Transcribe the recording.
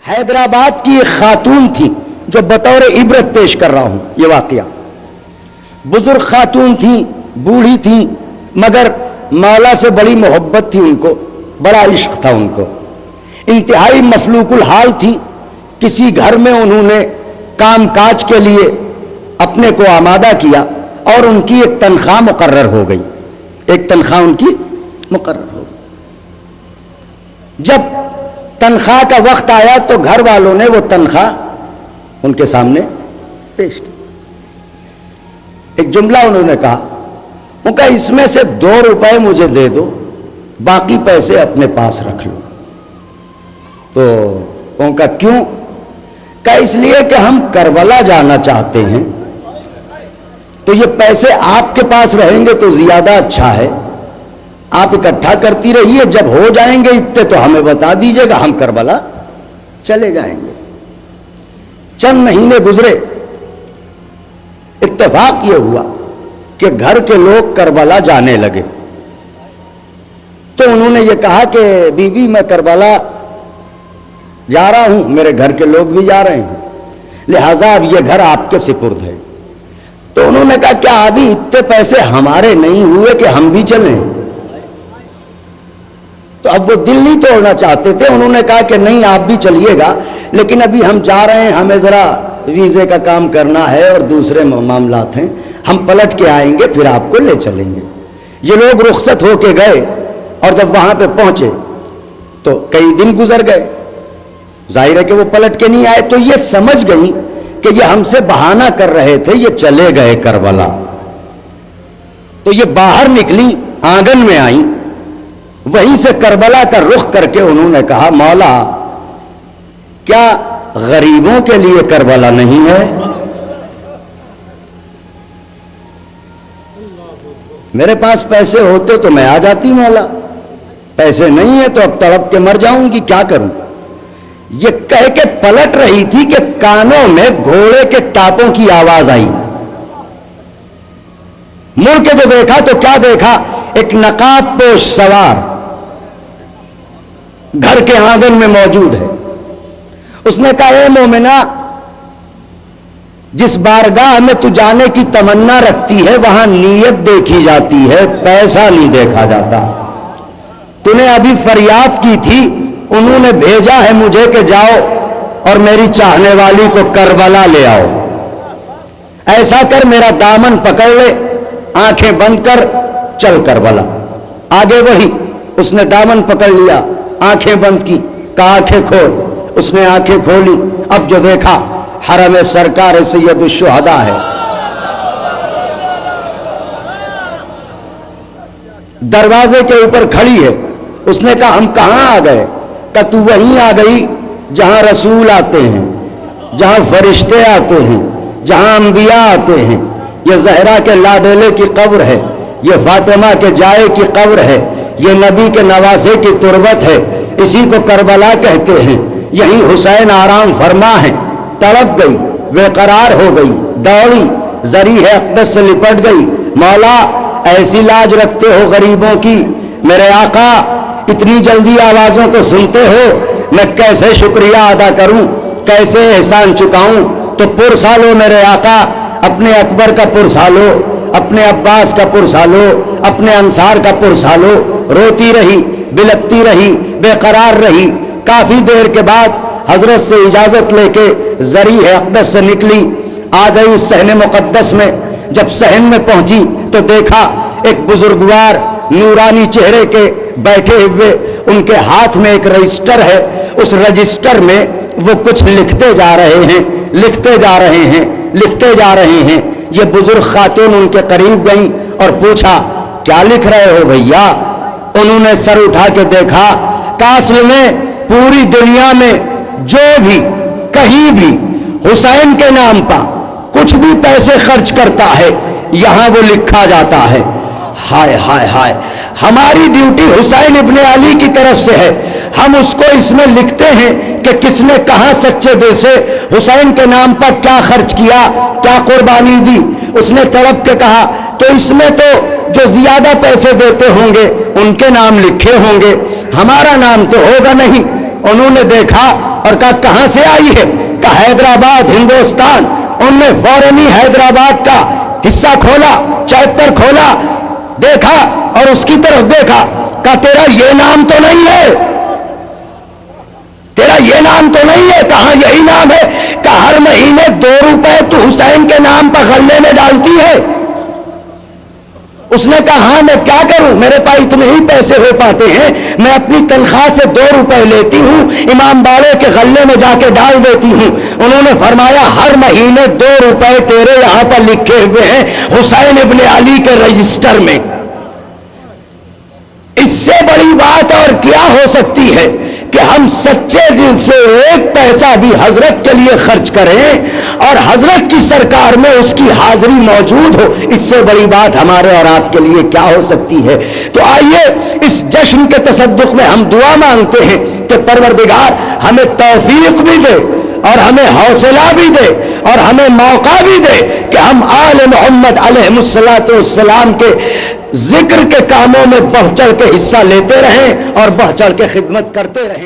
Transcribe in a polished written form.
حیدرآباد کی ایک خاتون تھی جو بطور عبرت پیش کر رہا ہوں یہ واقعہ. بزرگ خاتون تھی, بوڑھی تھی, مگر مولا سے بڑی محبت تھی ان کو, بڑا عشق تھا ان کو, انتہائی مفلوق الحال تھی. کسی گھر میں انہوں نے کام کاج کے لیے اپنے کو آمادہ کیا اور ان کی ایک تنخواہ مقرر ہو گئی, ایک تنخواہ ان کی مقرر ہو گئی. جب تنخواہ کا وقت آیا تو گھر والوں نے وہ تنخواہ ان کے سامنے پیش کی. ایک جملہ انہوں نے کہا, ان کا اس میں سے 2 روپے مجھے دے دو, باقی پیسے اپنے پاس رکھ لو. تو ان کا کیوں؟ کہ اس لیے کہ ہم کربلا جانا چاہتے ہیں, تو یہ پیسے آپ کے پاس رہیں گے تو زیادہ اچھا ہے. آپ اکٹھا کرتی رہیے, جب ہو جائیں گے اتنے تو ہمیں بتا دیجئے گا, ہم کربلا چلے جائیں گے. چند مہینے گزرے, اتفاق یہ ہوا کہ گھر کے لوگ کربلا جانے لگے. تو انہوں نے یہ کہا کہ بیوی میں کربلا جا رہا ہوں, میرے گھر کے لوگ بھی جا رہے ہیں, لہذا اب یہ گھر آپ کے سپرد ہے. تو انہوں نے کہا کیا ابھی اتنے پیسے ہمارے نہیں ہوئے کہ ہم بھی چلیں؟ تو اب وہ دل نہیں توڑنا چاہتے تھے. انہوں نے کہا کہ نہیں آپ بھی چلیے گا, لیکن ابھی ہم جا رہے ہیں, ہمیں ذرا ویزے کا کام کرنا ہے اور دوسرے معاملات ہیں, ہم پلٹ کے آئیں گے پھر آپ کو لے چلیں گے. یہ لوگ رخصت ہو کے گئے اور جب وہاں پہ پہنچے تو کئی دن گزر گئے. ظاہر ہے کہ وہ پلٹ کے نہیں آئے, تو یہ سمجھ گئی کہ یہ ہم سے بہانہ کر رہے تھے, یہ چلے گئے کربلا. تو یہ باہر نکلی, آنگن میں آئیں, وہیں سے کربلا کا رخ کر کے انہوں نے کہا مولا کیا غریبوں کے لیے کربلا نہیں ہے؟ میرے پاس پیسے ہوتے تو میں آ جاتی مولا, پیسے نہیں ہے تو اب تڑپ کے مر جاؤں گی, کیا کروں؟ یہ کہہ کے پلٹ رہی تھی کہ کانوں میں گھوڑے کے ٹاپوں کی آواز آئی. مڑ کے جو دیکھا تو کیا دیکھا, ایک نقاب پوش سوار گھر کے آنگن میں موجود ہے. اس نے کہا اے مومنہ, جس بارگاہ میں تو جانے کی تمنا رکھتی ہے وہاں نیت دیکھی جاتی ہے, پیسہ نہیں دیکھا جاتا. تو نے ابھی فریاد کی تھی, انہوں نے بھیجا ہے مجھے کہ جاؤ اور میری چاہنے والی کو کربلا لے آؤ. ایسا کر میرا دامن پکڑ لے, آنکھیں بند کر, چل کربلا. آگے وہی, اس نے دامن پکڑ لیا, آنکھیں بند کی, کہا آنکھیں کھول. اس نے آنکھیں کھولی, اب جو دیکھا حرم سرکار سید الشہداء ہے. دروازے کے اوپر کھڑی ہے. اس نے کہا ہم کہاں آ گئے؟ کہ تو وہیں آ گئی جہاں رسول آتے ہیں, جہاں فرشتے آتے ہیں, جہاں انبیاء آتے ہیں. یہ زہرا کے لاڈلے کی قبر ہے, یہ فاطمہ کے جائے کی قبر ہے, یہ نبی کے نواسے کی تربت ہے, اسی کو کربلا کہتے ہیں. یہیں حسین آرام فرما ہے. تڑپ گئی, بے قرار ہو گئی, دوڑی, ذریح اقدس سے لپٹ گئی. مولا ایسی لاج رکھتے ہو غریبوں کی, میرے آقا اتنی جلدی آوازوں کو سنتے ہو, میں کیسے شکریہ ادا کروں, کیسے احسان چکاؤں. تو پرسالو میرے آقا, اپنے اکبر کا پرسالو, اپنے عباس کا پرسالو, اپنے انصار کا پرسالو. روتی رہی, بلکتی رہی, بے قرار رہی. کافی دیر کے بعد حضرت سے اجازت لے کے ذریح اقدس سے نکلی, آ گئی صحن مقدس میں. جب صحن میں پہنچی تو دیکھا ایک بزرگوار نورانی چہرے کے بیٹھے ہوئے, ان کے ہاتھ میں ایک رجسٹر ہے. اس رجسٹر میں وہ کچھ لکھتے جا رہے ہیں, لکھتے جا رہے ہیں, لکھتے جا رہے ہیں. یہ بزرگ خاتون ان کے قریب گئیں اور پوچھا کیا لکھ رہے ہو بھیا؟ انہوں نے سر اٹھا کے دیکھا, کاصل میں پوری دنیا میں جو بھی کہیں بھی حسین کے نام پر کچھ بھی پیسے خرچ کرتا ہے یہاں وہ لکھا جاتا ہے. ہائے ہائے ہائے, ہماری ڈیوٹی حسین ابن علی کی طرف سے ہے, ہم اس کو اس میں لکھتے ہیں کہ کس نے کہاں سچے دل سے حسین کے نام پر کیا خرچ کیا, کیا قربانی دی. اس نے تڑپ کے کہا تو اس میں تو جو زیادہ پیسے دیتے ہوں گے ان کے نام لکھے ہوں گے, ہمارا نام تو ہوگا نہیں. انہوں نے دیکھا اور کہا کہاں سے آئی ہے؟ کہا حیدرآباد ہندوستان۔ انہوں نے فوراً ہی حیدرآباد کا حصہ کھولا، چیپٹر کھولا، دیکھا اور اس کی طرف دیکھا، کہا تیرا یہ نام تو نہیں ہے، تیرا یہ نام تو نہیں ہے؟ کہاں یہی نام ہے؟ کہ ہر مہینے 2 روپے تو حسین کے نام پر غلے میں ڈالتی ہے۔ اس نے کہا ہاں میں کیا کروں، میرے پاس اتنے ہی پیسے ہو پاتے ہیں، میں اپنی تنخواہ سے 2 روپے لیتی ہوں، امام باڑے کے غلے میں جا کے ڈال دیتی ہوں۔ انہوں نے فرمایا ہر مہینے 2 روپے تیرے یہاں پر لکھے ہوئے ہیں حسین ابن علی کے رجسٹر میں۔ اس سے بڑی بات اور کیا ہو سکتی ہے کہ ہم سچے دل سے 1 پیسہ بھی حضرت کے لیے خرچ کریں اور حضرت کی سرکار میں اس کی حاضری موجود ہو، اس سے بڑی بات ہمارے اور آپ کے لیے کیا ہو سکتی ہے؟ تو آئیے اس جشن کے تصدق میں ہم دعا مانگتے ہیں کہ پروردگار ہمیں توفیق بھی دے اور ہمیں حوصلہ بھی دے اور ہمیں موقع بھی دے کہ ہم آل محمد علیہ السلام کے ذکر کے کاموں میں بڑھ چڑھ کے حصہ لیتے رہیں اور بڑھ چڑھ کے خدمت کرتے رہیں۔